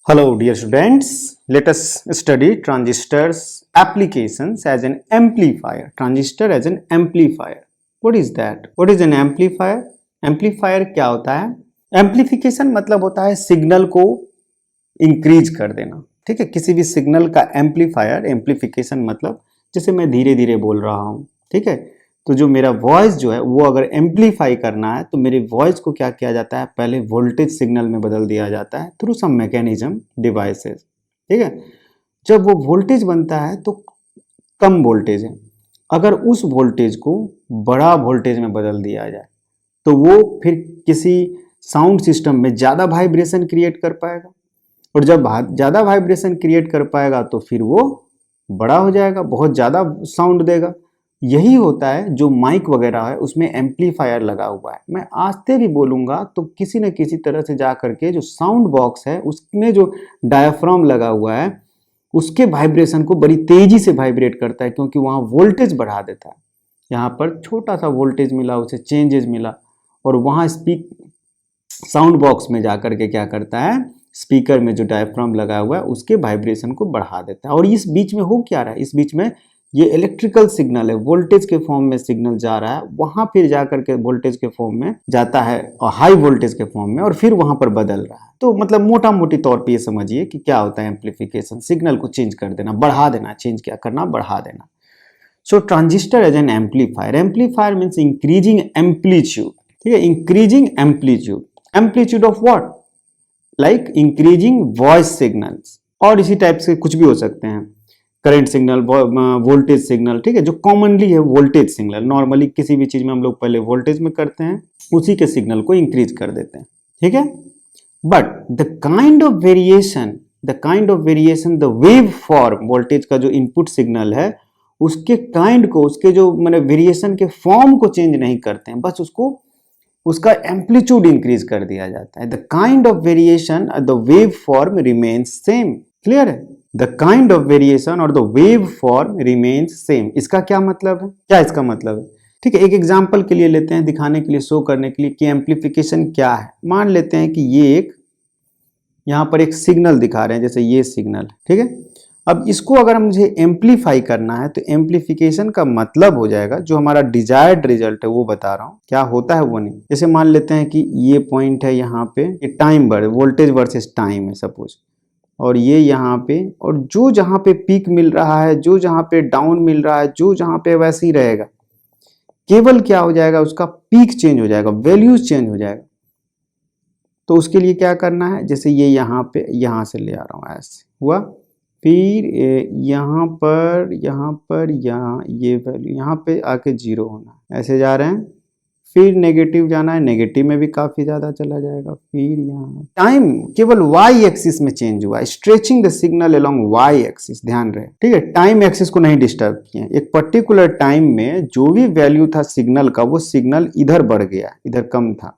Hello dear students, let us study transistors applications as an amplifier. Transistor as an amplifier. What is that? What is an amplifier? Amplifier क्या होता है? Amplification मतलब होता है signal को increase कर देना. ठीक है, किसी भी सिग्नल का एम्पलीफायर, एम्पलीफिकेशन मतलब जैसे मैं धीरे धीरे बोल रहा हूँ, ठीक है, तो जो मेरा वॉइस जो है वो अगर एम्पलीफाई करना है तो मेरी वॉइस को क्या किया जाता है, पहले वोल्टेज सिग्नल में बदल दिया जाता है थ्रू सम मैकेनिज्म डिवाइसेस. ठीक है, जब वो वोल्टेज बनता है तो कम वोल्टेज है, अगर उस वोल्टेज को बड़ा वोल्टेज में बदल दिया जाए तो वो फिर किसी साउंड सिस्टम में ज़्यादा वाइब्रेशन क्रिएट कर पाएगा, और जब ज़्यादा वाइब्रेशन क्रिएट कर पाएगा तो फिर वो बड़ा हो जाएगा, बहुत ज़्यादा साउंड देगा. यही होता है जो माइक वगैरह है उसमें एम्पलीफायर लगा हुआ है. मैं आस्ते भी बोलूँगा तो किसी न किसी तरह से जा करके जो साउंड बॉक्स है उसमें जो डायाफ्राम लगा हुआ है उसके वाइब्रेशन को बड़ी तेज़ी से वाइब्रेट करता है, क्योंकि वहाँ वोल्टेज बढ़ा देता है. यहाँ पर छोटा सा वोल्टेज मिला, उसे चेंजेस मिला, और वहाँ साउंड बॉक्स में जा करके क्या करता है, स्पीकर में जो डायफ्राम लगा हुआ है उसके वाइब्रेशन को बढ़ा देता है. और इस बीच में हो क्या रहा है, इस बीच में ये इलेक्ट्रिकल सिग्नल है, वोल्टेज के फॉर्म में सिग्नल जा रहा है, वहां फिर जाकर के वोल्टेज के फॉर्म में जाता है और हाई वोल्टेज के फॉर्म में, और फिर वहां पर बदल रहा है. तो मतलब मोटा मोटी तौर पे ये समझिए कि क्या होता है एम्पलीफिकेशन, सिग्नल को चेंज कर देना, बढ़ा देना, चेंज क्या करना, बढ़ा देना. So transistor as an amplifier, amplifier means increasing amplitude. ठीक है, increasing amplitude, amplitude of what, like increasing voice signals, और इसी टाइप से कुछ भी हो सकते हैं, करंट सिग्नल, वोल्टेज सिग्नल. ठीक है, जो कॉमनली है वोल्टेज सिग्नल, नॉर्मली किसी भी चीज में हम लोग पहले वोल्टेज में करते हैं, उसी के सिग्नल को इंक्रीज कर देते हैं. ठीक है, but the kind of variation the wave form, voltage का जो इनपुट सिग्नल है उसके काइंड को, उसके जो मतलब वेरिएशन के फॉर्म को चेंज नहीं करते हैं, बस उसका एम्पलीट्यूड इंक्रीज कर दिया जाता है. The kind of variation the wave form remains same. Clear है, द काइंड ऑफ वेरिएशन और the wave form remains same. इसका क्या मतलब है, क्या इसका मतलब है? ठीक है, एक एग्जांपल के लिए लेते हैं, दिखाने के लिए, शो करने के लिए कि एम्पलीफिकेशन क्या है. मान लेते हैं कि ये एक यहाँ पर एक सिग्नल दिखा रहे हैं, जैसे ये सिग्नल. ठीक है, अब इसको अगर मुझे एम्पलीफाई करना है तो एम्पलीफिकेशन का मतलब हो जाएगा जो हमारा डिजायर्ड रिजल्ट है वो बता रहा हूँ, क्या होता है वो नहीं. जैसे मान लेते हैं कि ये पॉइंट है यहाँ पे, ये टाइम वोल्टेज वर्सेस टाइम है सपोज, और ये यहाँ पे, और जो जहाँ पे पीक मिल रहा है, जो जहाँ पे डाउन मिल रहा है, जो जहाँ पे वैसे ही रहेगा, केवल क्या हो जाएगा, उसका पीक चेंज हो जाएगा, वैल्यूज चेंज हो जाएगा. तो उसके लिए क्या करना है, जैसे ये यहाँ पे, यहाँ से ले आ रहा हूँ, ऐसे हुआ, फिर यहाँ पर यहाँ ये वैल्यू यहाँ पे आके 0 होना, ऐसे जा रहे हैं, फिर नेगेटिव जाना है, नेगेटिव में भी काफी ज्यादा चला जाएगा, फिर यहाँ टाइम केवल वाई एक्सिस में चेंज हुआ, stretching the signal along Y axis. ध्यान रहे, ठीक है, टाइम एक्सिस को नहीं डिस्टर्ब किए. एक पर्टिकुलर टाइम में जो भी वैल्यू था सिग्नल का, वो सिग्नल इधर बढ़ गया, इधर कम था,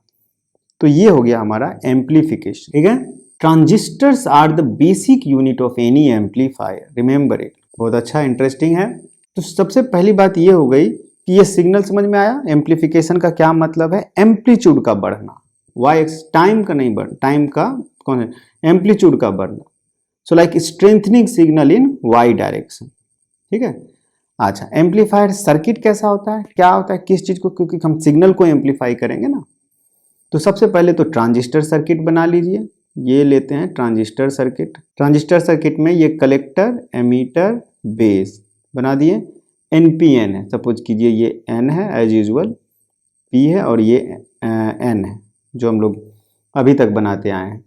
तो ये हो गया हमारा एम्पलीफिकेशन. ठीक है, transistors are the basic unit of any amplifier, remember it. बहुत अच्छा, इंटरेस्टिंग है. तो सबसे पहली बात ये हो गई कि ये सिग्नल समझ में आया. एम्पलीफिकेशन का क्या मतलब है, एम्पलीट्यूड का बढ़ना, वाई एक्स, टाइम का नहीं बढ़ना, टाइम का कौन है, एम्पलीट्यूड का बढ़ना. So like strengthening signal in Y direction. ठीक है, अच्छा, एम्पलीफायर सर्किट कैसा होता है, क्या होता है, किस चीज को, क्योंकि हम सिग्नल को एम्पलीफाई करेंगे ना, तो सबसे पहले तो ट्रांजिस्टर सर्किट बना लीजिए. ये लेते हैं ट्रांजिस्टर सर्किट. ट्रांजिस्टर सर्किट में ये कलेक्टर, एमीटर, बेस बना दिए. NPN है, सपोज कीजिए ये N है एज यूजुअल, P है, और ये N है जो हम लोग अभी तक बनाते आए हैं.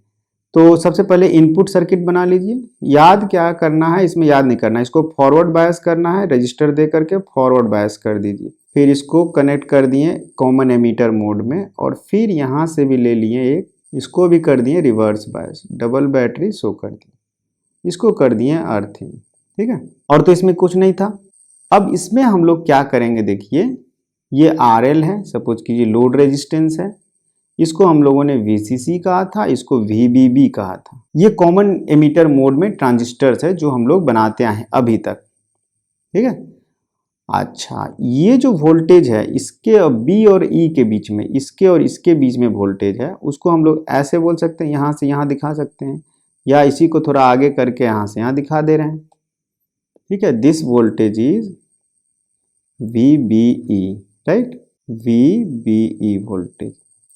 तो सबसे पहले इनपुट सर्किट बना लीजिए. याद क्या करना है, इसमें याद नहीं करना है, इसको फॉरवर्ड बायस करना है, रजिस्टर दे करके फॉरवर्ड बायस कर दीजिए. फिर इसको कनेक्ट कर दिए कॉमन एमीटर मोड में, और फिर यहाँ से भी ले लिए एक, इसको भी कर दिए reverse bias, double battery show कर दी, इसको कर दिए अर्थिंग. ठीक है, और तो इसमें कुछ नहीं था. अब इसमें हम लोग क्या करेंगे, देखिए ये RL है, सपोज कीजिए लोड रेजिस्टेंस है, इसको हम लोगों ने VCC कहा था, इसको VBB कहा था. ये कॉमन एमीटर मोड में ट्रांजिस्टर्स है जो हम लोग बनाते आए हैं अभी तक. ठीक है, अच्छा, ये जो वोल्टेज है इसके B और E के बीच में, इसके और इसके बीच में वोल्टेज है, उसको हम लोग ऐसे बोल सकते हैं, यहाँ से यहाँ दिखा सकते हैं या इसी को थोड़ा आगे करके यहाँ से यहाँ दिखा दे रहे हैं, ठीक है। This voltage is VBE, right, VBE voltage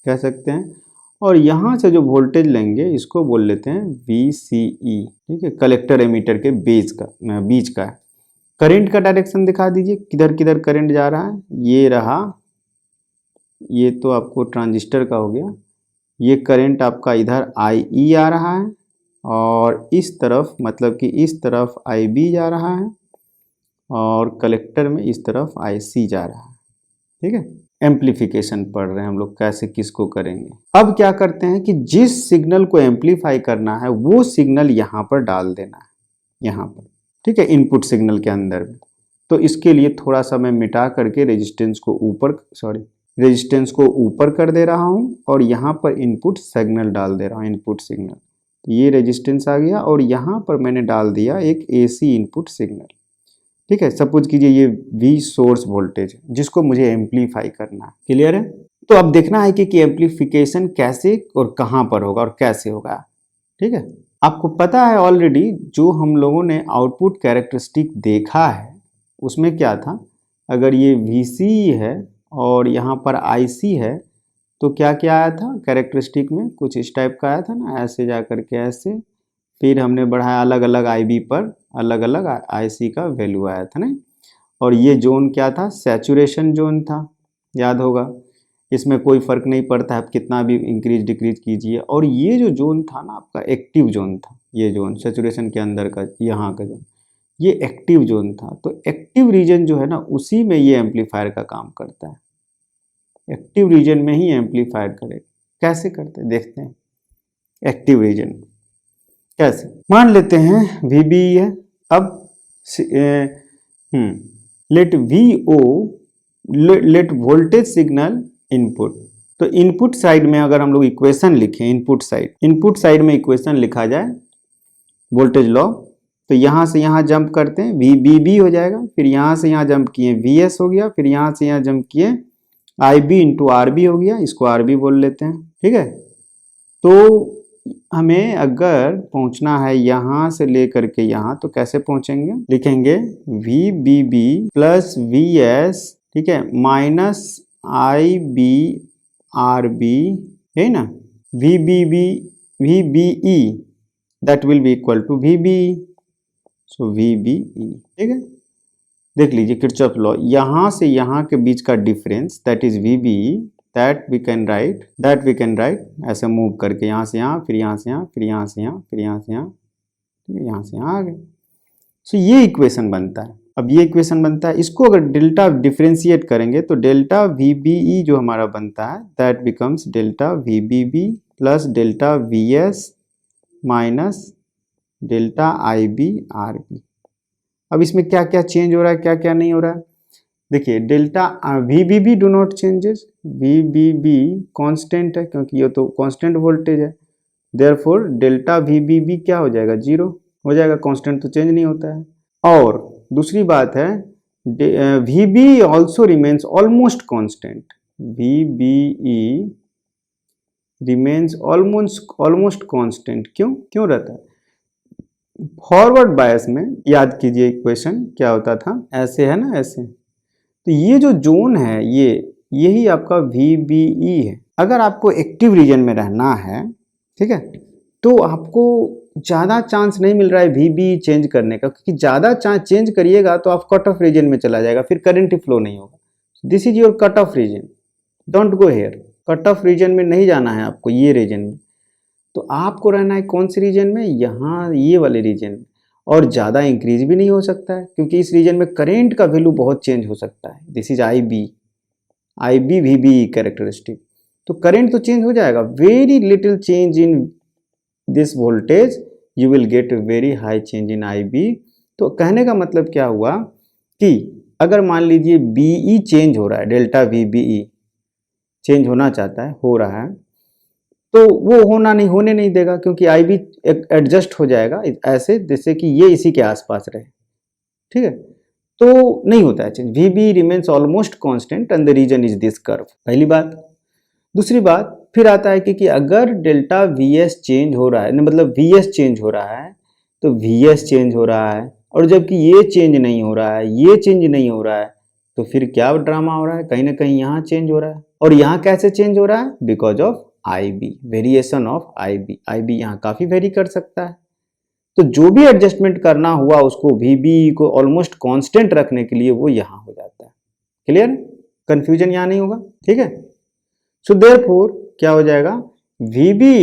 कह सकते हैं। और यहाँ से जो वोल्टेज लेंगे इसको बोल लेते हैं VCE, ठीक है, कलेक्टर एमीटर के बीच का है। करंट का डायरेक्शन दिखा दीजिए, किधर किधर करंट जा रहा है। ये रहा, ये तो आपको ट्रांजिस्टर का हो गया। ये करंट आपका इधर IE आ रहा है और इस तरफ मतलब कि इस तरफ IB जा रहा है और कलेक्टर में इस तरफ IC जा रहा है, ठीक है। एम्प्लीफिकेशन पढ़ रहे हैं हम लोग, कैसे किसको करेंगे। अब क्या करते हैं कि जिस सिग्नल को एम्प्लीफाई करना है वो सिग्नल यहाँ पर डाल देना है, यहाँ पर, ठीक है, इनपुट सिग्नल के अंदर में। तो इसके लिए थोड़ा सा मैं मिटा करके रेजिस्टेंस को ऊपर कर दे रहा हूँ और यहाँ पर इनपुट सिग्नल डाल दे रहा हूँ, इनपुट सिग्नल। तो ये रेजिस्टेंस आ गया और यहाँ पर मैंने डाल दिया एक AC इनपुट सिग्नल, ठीक है। सपोज कीजिए ये V सोर्स वोल्टेज है जिसको मुझे एम्प्लीफाई करना है, क्लियर है। तो अब देखना है कि एम्प्लीफिकेशन कैसे और कहाँ पर होगा और कैसे होगा, ठीक है। आपको पता है ऑलरेडी, जो हम लोगों ने आउटपुट कैरेक्टरिस्टिक देखा है उसमें क्या था, अगर ये VC है और यहाँ पर IC है तो क्या क्या आया था कैरेक्टरिस्टिक में, कुछ इस टाइप का आया था ना, ऐसे जा करके ऐसे, फिर हमने बढ़ाया अलग अलग IB पर, अलग अलग IC का वैल्यू आया था ना। और ये जोन क्या था, सैचुरेशन जोन था, याद होगा। इसमें कोई फर्क नहीं पड़ता है आप कितना भी इंक्रीज डिक्रीज कीजिए। और ये जो जोन था ना आपका एक्टिव जोन था, ये जोन सैचुरेशन के अंदर का यहाँ का जोन, ये एक्टिव जोन था। तो एक्टिव रीजन जो है ना उसी में ये एम्पलीफायर का काम करता है, एक्टिव रीजन में ही एम्पलीफायर करे। कैसे करते हैं देखते हैं। एक्टिव रीजन कैसे, मान लेते हैं VBE है। अब let VO, let voltage signal input. तो इनपुट साइड में अगर हम लोग इक्वेशन लिखें, इनपुट साइड में इक्वेशन लिखा जाए वोल्टेज लॉ, तो यहाँ से यहाँ जंप करते हैं VBB हो जाएगा, फिर यहाँ से यहाँ जंप किए VS हो गया, फिर यहाँ से यहाँ जंप किए IB इंटू RB हो गया, इसको RB बोल लेते हैं, ठीक है। तो हमें अगर पहुंचना है यहाँ से लेकर के यहाँ, तो कैसे पहुंचेंगे, लिखेंगे VBB प्लस VS, ठीक है, माइनस IB RB, है ना, VBE that will be equal to VBE, so VBE, ठीक है। देख लीजिए किरचॉफ लॉ, यहाँ से यहाँ के बीच का difference that is VBE, that we can write ऐसे मूव करके यहाँ से यहाँ, फिर यहाँ से यहाँ, फिर यहाँ से यहाँ, फिर यहाँ से यहाँ, ठीक है, यहाँ से यहाँ आ गए। सो ये इक्वेशन बनता है। अब ये इक्वेशन बनता है, इसको अगर डेल्टा डिफरेंशिएट करेंगे तो डेल्टा VBE जो हमारा बनता है that becomes delta VBB plus delta VS minus delta IB RB। अब इसमें क्या क्या चेंज हो रहा है, क्या क्या नहीं हो रहा है, देखिए। Delta VBB do not changes, VBB constant है क्योंकि ये तो कांस्टेंट वोल्टेज है, देयरफॉर डेल्टा VBB क्या हो जाएगा, 0 हो जाएगा, कांस्टेंट तो चेंज नहीं होता है। और दूसरी बात है VB also remains almost constant, VBE remains almost constant, क्यों रहता है, फॉरवर्ड बायस में याद कीजिए इक्वेशन क्या होता था, ऐसे है ना, ऐसे। तो ये जो जोन है यही आपका VBE है। अगर आपको एक्टिव रीजन में रहना है, ठीक है, तो आपको ज़्यादा चांस नहीं मिल रहा है VBE चेंज करने का, क्योंकि ज़्यादा चेंज करिएगा तो आप कट ऑफ रीजन में चला जाएगा, फिर करंट ही फ्लो नहीं होगा। This is your cut off region, don't go here. Cut off region में नहीं जाना है आपको, ये रीजन में। तो आपको रहना है कौन से रीजन में, यहाँ ये वाले रीजन में। और ज़्यादा इंक्रीज भी नहीं हो सकता है क्योंकि इस रीजन में करंट का वैल्यू बहुत चेंज हो सकता है। This is IB VBE characteristic. तो करंट तो चेंज हो जाएगा, very little change in this voltage you will get very high change in IB। तो कहने का मतलब क्या हुआ कि अगर मान लीजिए BE चेंज हो रहा है, डेल्टा VBE चेंज होना चाहता है, हो रहा है, तो वो होने नहीं देगा क्योंकि IB एडजस्ट हो जाएगा ऐसे, जैसे कि ये इसी के आसपास रहे, ठीक है। तो नहीं होता है change, VB remains almost constant and the region is this curve, पहली बात। दूसरी बात, फिर आता है कि अगर डेल्टा वी एस चेंज हो रहा है, मतलब वी एस चेंज हो रहा है तो वी एस चेंज हो रहा है, और जबकि ये चेंज नहीं हो रहा है, ये चेंज नहीं हो रहा है, तो फिर क्या ड्रामा हो रहा है, कहीं ना कहीं यहाँ चेंज हो रहा है। और यहाँ कैसे चेंज हो रहा है, because of I B, variation of I B. I B यहाँ काफी वेरी कर सकता है, तो जो भी एडजस्टमेंट करना हुआ उसको वी बी को ऑलमोस्ट कांस्टेंट रखने के लिए वो यहाँ हो जाता है। क्लियर, कंफ्यूजन यहाँ नहीं होगा, ठीक है। सो देयरफॉर क्या हो जाएगा, V B,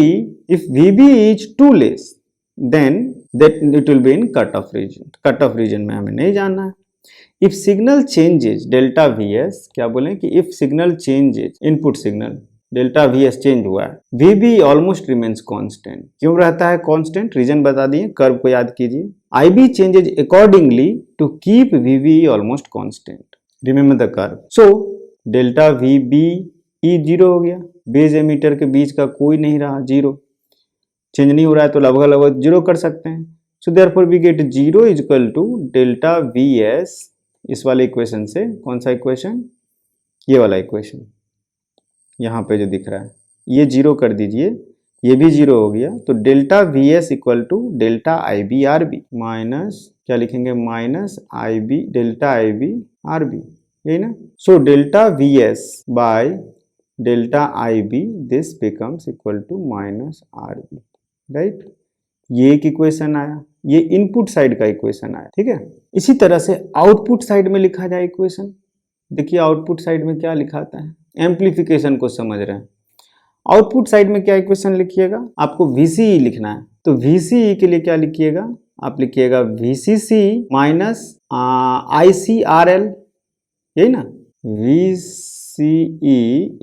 if V B is too less than that it will be in cut off region. Cut off region में हमें नहीं जानना है। If signal changes delta V S, क्या बोले कि if signal changes, input signal delta V S change हुआ है, V B almost remains constant. क्यों रहता है कांस्टेंट, रीजन बता दिए, कर्व को याद कीजिए। I B changes accordingly to keep V B almost constant, remember the curve. So delta V B E zero हो गया, बेस एमीटर के बीच का कोई नहीं रहा, जीरो, चेंज नहीं हो रहा है तो लगभग लगभग जीरो कर सकते हैं। So therefore we get zero is equal to delta V S, इस वाले इक्वेशन से, कौन सा इक्वेशन, ये वाला इक्वेशन यहाँ पे जो दिख रहा है, ये जीरो कर दीजिए, ये भी जीरो हो गया, तो delta V S equal to delta I B R B minus, क्या लिखेंगे, minus I B, delta I B R B, यही ना। So delta V S by delta I B, this becomes equal to minus R B, right. ये एक equation आया, ये input side का equation आया, ठीक है। इसी तरह से आउटपुट साइड में लिखा जाए इक्वेशन। देखिए आउटपुट साइड में क्या लिखाता है, एम्प्लीफिकेशन को समझ रहे हैं। आउटपुट साइड में क्या इक्वेशन लिखिएगा, आपको VCE लिखना है, तो VCE के लिए क्या लिखिएगा, आप लिखिएगा VCC माइनस ICRL, यही ना, VCE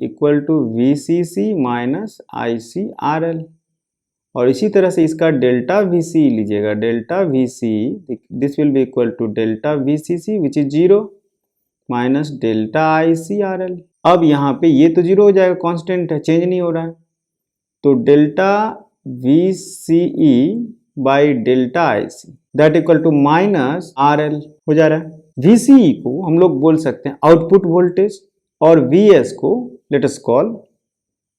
equal to VCC minus ICRL। और इसी तरह से इसका डेल्टा VCE लीजिएगा, delta VCE this will be equal to delta VCC which is zero minus delta ICRL। अब यहाँ पे ये तो जीरो हो जाएगा, कांस्टेंट है, चेंज नहीं हो रहा है, तो delta VCE by delta IC that equal to minus RL हो जा रहा है। VCE को हम लोग बोल सकते हैं आउटपुट वोल्टेज, और VS को let us call,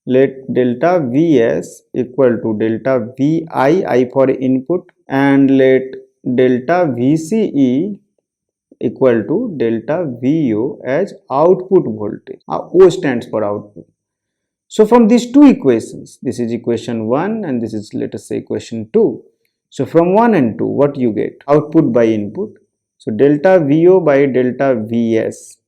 let delta VS equal to delta VI, I for input, and let delta VCE equal to delta VO as output voltage. O stands for output. So from these two equations, this is equation 1 and this is, let us say, equation 2. So from 1 and 2, what you get? Output by input. So delta VO by delta VS,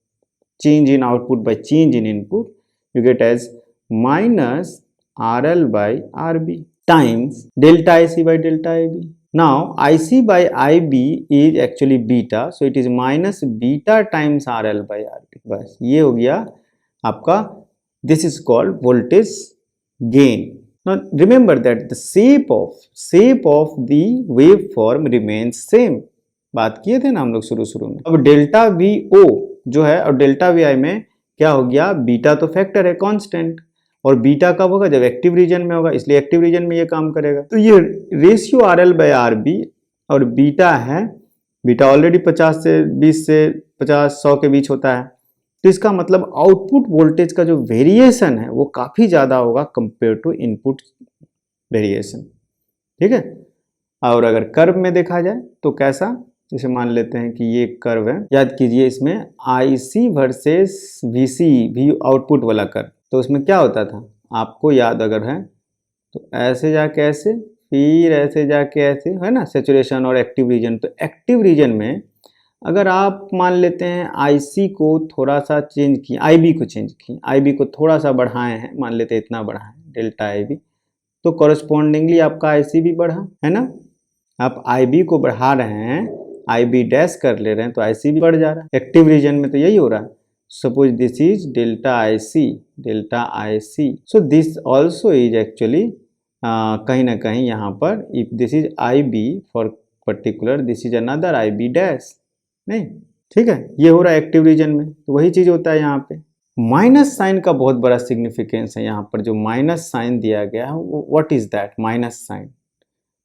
change in output by change in input, you get as minus RL by RB times delta IC by delta IB. Now IC by IB is actually beta, so it is minus beta times RL by RB. बस ये हो गया आपका, this is called voltage gain. Now remember that the shape of the waveform remains same. बात किए थे ना हम लोग शुरू में। अब डेल्टा VO जो है और डेल्टा VI में क्या हो गया, बीटा तो फैक्टर है कांस्टेंट, और बीटा कब होगा, जब एक्टिव रीजन में होगा, इसलिए एक्टिव रीजन में ये काम करेगा। तो ये रेशियो RL बाय RB और बीटा है, बीटा ऑलरेडी 50 से 20 से 50 100 के बीच होता है, तो इसका मतलब आउटपुट वोल्टेज का जो वेरिएशन है वो काफ़ी ज़्यादा होगा कंपेयर टू इनपुट वेरिएशन, ठीक है। और अगर कर्व में देखा जाए तो कैसा, जैसे मान लेते हैं कि ये कर्व है, याद कीजिए इसमें IC वर्सेस VC भी आउटपुट वाला कर्व, तो उसमें क्या होता था आपको याद अगर है तो ऐसे जाके ऐसे, फिर ऐसे जाके ऐसे, है ना, सैचुरेशन और एक्टिव रीजन। तो एक्टिव रीजन में अगर आप मान लेते हैं IC को थोड़ा सा चेंज किए, IB को चेंज किए, IB को थोड़ा सा बढ़ाए हैं, मान लेते हैं इतना बढ़ाएं डेल्टा IB, तो कॉरस्पॉन्डिंगली आपका IC भी बढ़ा, है ना। आप IB को बढ़ा रहे हैं, IB डैश कर ले रहे हैं, तो IC भी बढ़ जा रहा है। एक्टिव रीजन में तो यही हो रहा है। Suppose this is delta IC, so this also is actually कहीं ना कहीं यहाँ पर, if this is IB for particular, this is another IB dash, नहीं, ठीक है, ये हो रहा है एक्टिव रीजन में। तो वही चीज होता है यहाँ पे। माइनस साइन का बहुत बड़ा सिग्निफिकेंस है यहाँ पर, जो माइनस साइन दिया गया है, what is that minus sign,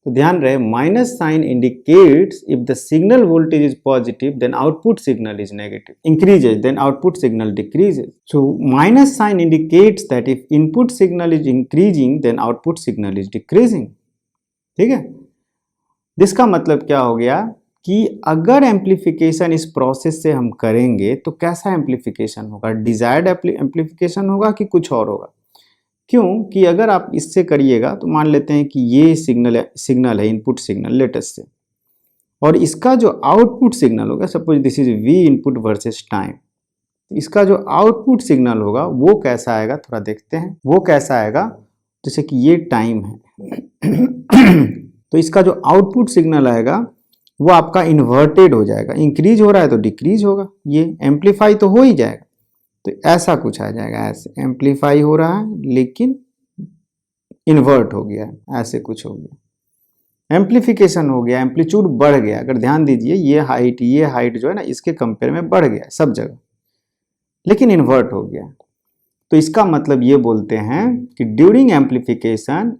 तो ध्यान रहे minus sign indicates if the signal voltage is positive then output signal is negative, increases then output signal decreases. So minus sign indicates that if input signal is increasing then output signal is decreasing. ठीक है, जिसका मतलब क्या हो गया कि अगर amplification इस प्रोसेस से हम करेंगे तो कैसा एम्प्लीफिकेशन होगा, डिजायर्ड एम्प्लीफिकेशन होगा कि कुछ और होगा. क्यों कि अगर आप इससे करिएगा तो मान लेते हैं कि ये सिग्नल है इनपुट सिग्नल लेटेस्ट से, और इसका जो आउटपुट सिग्नल होगा, suppose this is we input versus time, इसका जो आउटपुट सिग्नल होगा वो कैसा आएगा, थोड़ा देखते हैं वो कैसा आएगा. जैसे कि ये टाइम है तो इसका जो आउटपुट सिग्नल आएगा वो आपका इन्वर्टेड हो जाएगा, इंक्रीज हो रहा है तो डिक्रीज होगा, ये एम्पलीफाई तो हो ही जाएगा. तो ऐसा कुछ आ जाएगा, ऐसे एम्पलीफाई हो रहा है लेकिन इन्वर्ट हो गया, ऐसे कुछ हो गया, एम्पलीफिकेशन हो गया, एम्पलीट्यूड बढ़ गया. अगर ध्यान दीजिए ये हाइट जो है ना इसके कंपेयर में बढ़ गया सब जगह, लेकिन इन्वर्ट हो गया. तो इसका मतलब ये बोलते हैं कि ड्यूरिंग एम्पलीफिकेशन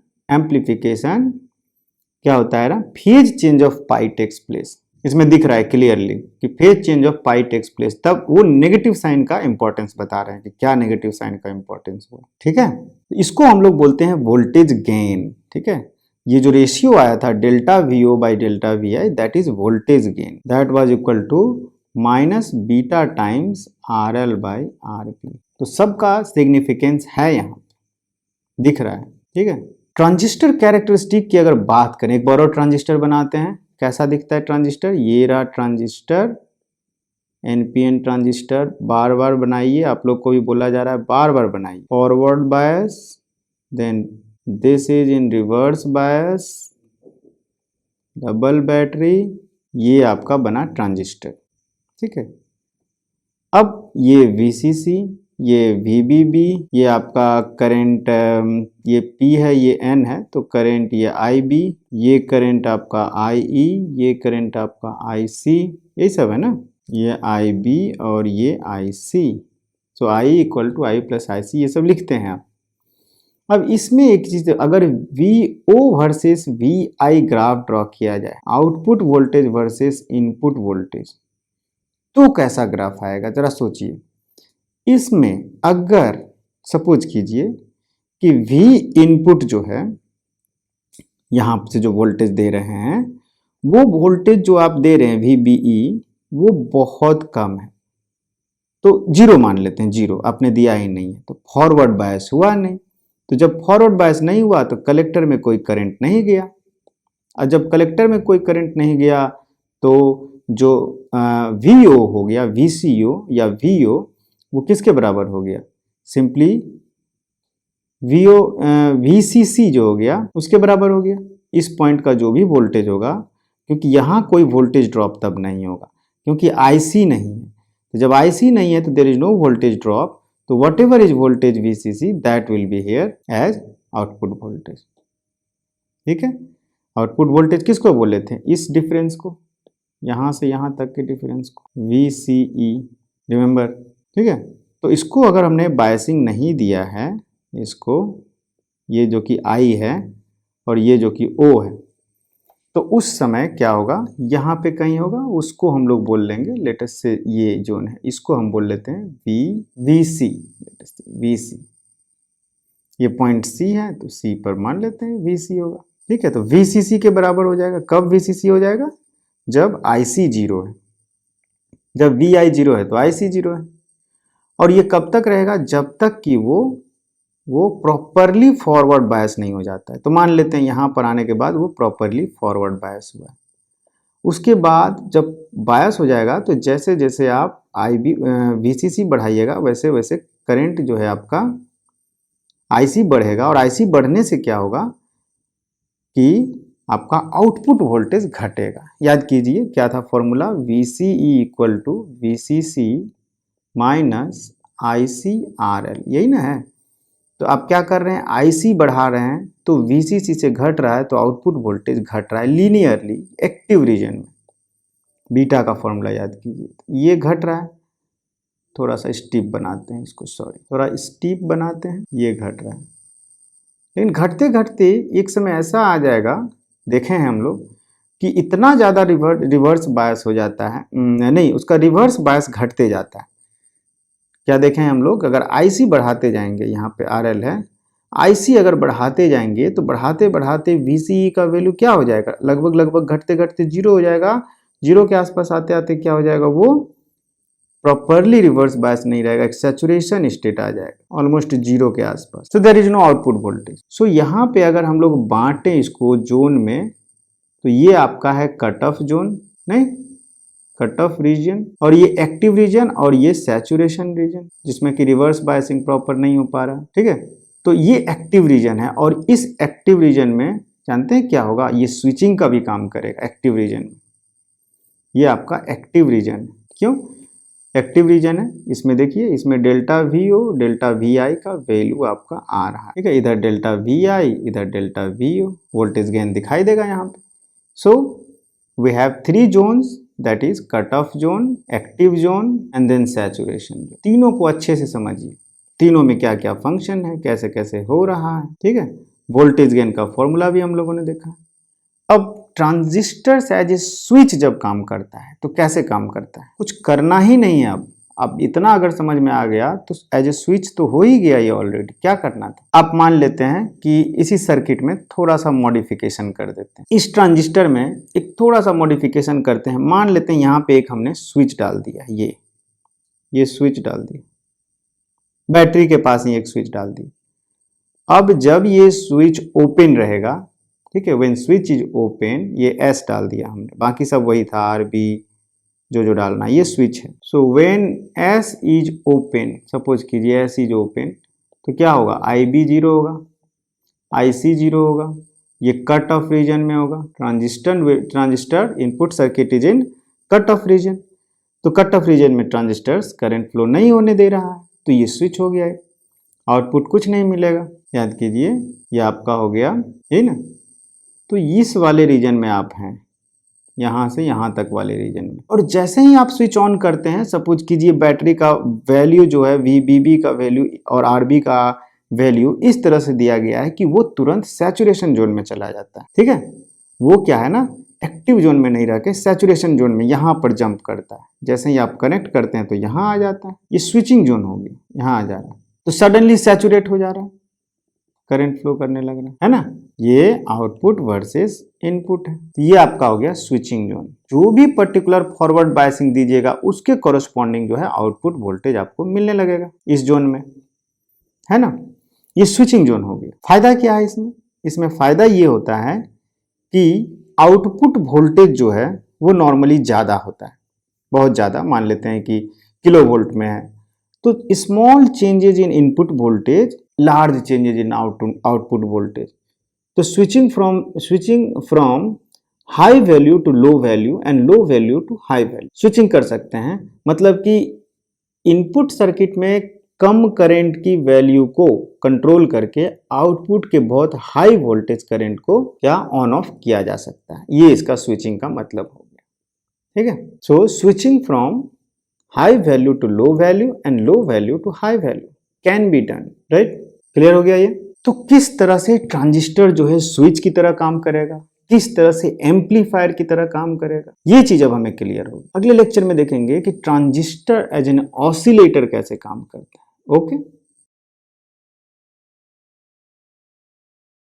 क्या होता है ना, phase change of pi takes place. इसमें दिख रहा है क्लियरली कि phase change of pi takes place. तब वो नेगेटिव साइन का इंपॉर्टेंस बता रहे हैं कि क्या नेगेटिव साइन का इंपॉर्टेंस हो. ठीक है, इसको हम लोग बोलते हैं वोल्टेज गेन. ठीक है, ये जो रेशियो आया था delta VO by delta V I, that is voltage gain, that was equal to minus beta times R L by R P. तो सबका सिग्निफिकेंस है यहाँ दिख रहा है. ठीक है, ट्रांजिस्टर कैरेक्टरिस्टिक की अगर बात करें, एक बार और ट्रांजिस्टर बनाते हैं. कैसा दिखता है ट्रांजिस्टर, ये रहा ट्रांजिस्टर, एनपीएन ट्रांजिस्टर. बार बार बनाइए, आप लोग को भी बोला जा रहा है बार बार बनाइए. Forward bias, then this is in reverse bias, double battery, ये आपका बना ट्रांजिस्टर. ठीक है, अब ये वीसीसी, ये वीबीबी, ये आपका करंट, ये P है ये N है, तो करंट ये IB, ये करंट आपका IE, ये करंट आपका IC, यही सब है ना, ये IB और ये IC. So I equal to I plus IC, ये सब लिखते हैं आप. अब इसमें एक चीज, अगर VO versus VI graph draw किया जाए, output voltage versus input voltage, तो कैसा ग्राफ आएगा जरा सोचिए. इसमें अगर सपोज कीजिए कि V इनपुट जो है यहां से जो वोल्टेज दे रहे हैं, वो वोल्टेज जो आप दे रहे हैं VBE वो बहुत कम है, तो जीरो मान लेते हैं, जीरो आपने दिया ही नहीं है, तो फॉरवर्ड बायस हुआ नहीं. तो जब फॉरवर्ड बायस नहीं हुआ तो कलेक्टर में कोई करंट नहीं गया, और जब कलेक्टर में कोई करंट नहीं गया तो जो VO हो गया, VCO या VO, वो किसके बराबर हो गया, सिंपली VCC जो हो गया उसके बराबर हो गया. इस पॉइंट का जो भी वोल्टेज होगा, क्योंकि यहाँ कोई वोल्टेज ड्रॉप तब नहीं होगा क्योंकि IC नहीं है. तो जब IC नहीं है तो there is no voltage drop, तो whatever is voltage VCC that will be here as output voltage. ठीक है, आउटपुट वोल्टेज किसको बोले थे, इस डिफरेंस को, यहाँ से यहाँ तक के डिफरेंस को, VCE, रिमेंबर. ठीक है, तो इसको अगर हमने बायसिंग नहीं दिया है, इसको, ये जो कि I है और ये जो कि O है, तो उस समय क्या होगा, यहाँ पे कहीं होगा, उसको हम लोग बोल लेंगे लेटेस्ट से, ये जोन है इसको हम बोल लेते हैं VC. VC, ये पॉइंट C है तो C पर मान लेते हैं VC होगा. ठीक है, तो VCC के बराबर हो जाएगा. कब VCC हो जाएगा, जब IC 0 है, जब VI 0 है तो IC 0 है. और ये कब तक रहेगा, जब तक कि वो प्रॉपरली फॉरवर्ड बायस नहीं हो जाता है. तो मान लेते हैं यहाँ पर आने के बाद वो प्रॉपरली फॉरवर्ड बायस हुआ है. उसके बाद जब बायस हो जाएगा तो जैसे जैसे आप VCC बढ़ाइएगा वैसे वैसे करंट जो है आपका IC बढ़ेगा, और IC बढ़ने से क्या होगा कि आपका आउटपुट वोल्टेज घटेगा. याद कीजिए क्या था formula, VCE equal to VCC minus ICRL, यही ना है. तो आप क्या कर रहे हैं, IC बढ़ा रहे हैं तो VCC से घट रहा है, तो आउटपुट वोल्टेज घट रहा है लीनियरली एक्टिव रीजन में. बीटा का फॉर्मूला याद कीजिए, ये घट रहा है, थोड़ा सा स्टीप बनाते हैं इसको, सॉरी थोड़ा स्टीप बनाते हैं, ये घट रहा है. लेकिन घटते घटते एक समय ऐसा आ जाएगा देखे हैं हम लोग कि इतना ज़्यादा रिवर्स बायस हो जाता है, नहीं, उसका रिवर्स बायस घटते जाता है। क्या देखें हम लोग, अगर आईसी बढ़ाते जाएंगे, यहाँ पे आरएल है, आईसी अगर बढ़ाते जाएंगे तो बढ़ाते बढ़ाते वीसीई का वैल्यू क्या हो जाएगा, लगभग घटते घटते जीरो हो जाएगा। जीरो के आसपास आते आते क्या हो जाएगा, वो प्रॉपरली रिवर्स बायस नहीं रहेगा, एक सैचुरेशन स्टेट आ जाएगा ऑलमोस्ट जीरो के आसपास। So there is no output voltage. So यहाँ पे अगर हम लोग बांटें इसको जोन में, तो ये आपका है कट ऑफ जोन, नहीं, कट ऑफ रीजन, और ये एक्टिव रीजन, और ये सैचुरेशन रीजन जिसमें कि रिवर्स बायसिंग प्रॉपर नहीं हो पा रहा। ठीक है, तो ये एक्टिव रीजन है, और इस एक्टिव रीजन में जानते हैं क्या होगा, ये स्विचिंग का भी काम करेगा एक्टिव रीजन में। ये आपका एक्टिव रीजन है। क्यों एक्टिव रीजन है? इसमें देखिए, इसमें delta V O delta V I का वैल्यू आपका आ रहा है। ठीक है, इधर डेल्टा वी आई, इधर delta V O, voltage gain दिखाई देगा यहाँ पे। So we have 3 zones, that is cut off zone, active zone and then saturation zone. तीनों को अच्छे से समझिए, तीनों में क्या क्या फंक्शन है, कैसे कैसे हो रहा है। ठीक है, वोल्टेज गेन का फॉर्मूला भी हम लोगों ने देखा। अब ट्रांजिस्टर एज ए स्विच जब काम करता है तो कैसे काम करता है, कुछ करना ही नहीं है। अब इतना अगर समझ में आ गया तो एज ए स्विच तो हो ही गया ये ऑलरेडी। क्या करना था, आप मान लेते हैं कि इसी सर्किट में थोड़ा सा मॉडिफिकेशन कर देते हैं। इस ट्रांजिस्टर में एक थोड़ा सा मॉडिफिकेशन करते हैं। मान लेते हैं यहाँ पे एक हमने स्विच डाल दिया, ये स्विच डाल दिया, बैटरी के पास ही एक स्विच डाल दी। अब जब ये स्विच ओपन रहेगा, ठीक है, व्हेन स्विच इज ओपन, ये एस डाल दिया हमने, बाकी सब वही था, आर बी जो डालना, ये स्विच है। So when S is open, suppose कीजिए एस इज ओपन, तो क्या होगा, आई बी जीरो होगा, आई सी जीरो होगा, ये कट ऑफ रीजन में होगा। Transistor input circuit is in cut off region, तो कट ऑफ रीजन में ट्रांजिस्टर्स करंट फ्लो नहीं होने दे रहा है, तो ये स्विच हो गया है, आउटपुट कुछ नहीं मिलेगा। याद कीजिए, ये आपका हो गया, है ना। तो इस वाले रीजन में आप हैं, यहाँ से यहाँ तक वाले रीजन में, और जैसे ही आप स्विच ऑन करते हैं, सपोज कीजिए बैटरी का वैल्यू जो है VBB का वैल्यू और RB का वैल्यू इस तरह से दिया गया है कि वो तुरंत सैचुरेशन जोन में चला जाता है। ठीक है, वो क्या है ना, एक्टिव जोन में नहीं रह के सैचुरेशन जोन में यहाँ पर जंप करता है। जैसे ही आप कनेक्ट करते हैं तो यहाँ आ जाता है, ये स्विचिंग जोन होगी, यहाँ आ जा रहा है, तो सडनली सैचुरेट हो जा रहा है, करंट फ्लो करने लग रहा है ना। ये आउटपुट वर्सेस इनपुट है, तो ये आपका हो गया स्विचिंग जोन। जो भी पर्टिकुलर फॉरवर्ड बायसिंग दीजिएगा उसके कॉरस्पॉन्डिंग जो है आउटपुट वोल्टेज आपको मिलने लगेगा इस जोन में, है ना। ये स्विचिंग जोन हो गया। फायदा क्या है इसमें, इसमें फायदा ये होता है कि आउटपुट वोल्टेज जो है वो नॉर्मली ज्यादा होता है, बहुत ज्यादा, मान लेते हैं कि किलो वोल्ट में है, तो small changes in input voltage, large changes in output voltage. तो switching from high value to low value and low value to high value, switching कर सकते हैं। मतलब कि इनपुट सर्किट में कम करंट की वैल्यू को कंट्रोल करके आउटपुट के बहुत हाई वोल्टेज करंट को क्या ऑन ऑफ किया जा सकता है, ये इसका स्विचिंग का मतलब हो गया। ठीक है, so switching from high value to low value and low value to high value can be done, right. Clear हो गया ये। तो किस तरह से ट्रांजिस्टर जो है स्विच की तरह काम करेगा, किस तरह से एम्पलीफायर की तरह काम करेगा, ये चीज अब हमें क्लियर होगी। अगले लेक्चर में देखेंगे कि ट्रांजिस्टर एज एन ऑसिलेटर कैसे काम करता है। ओके।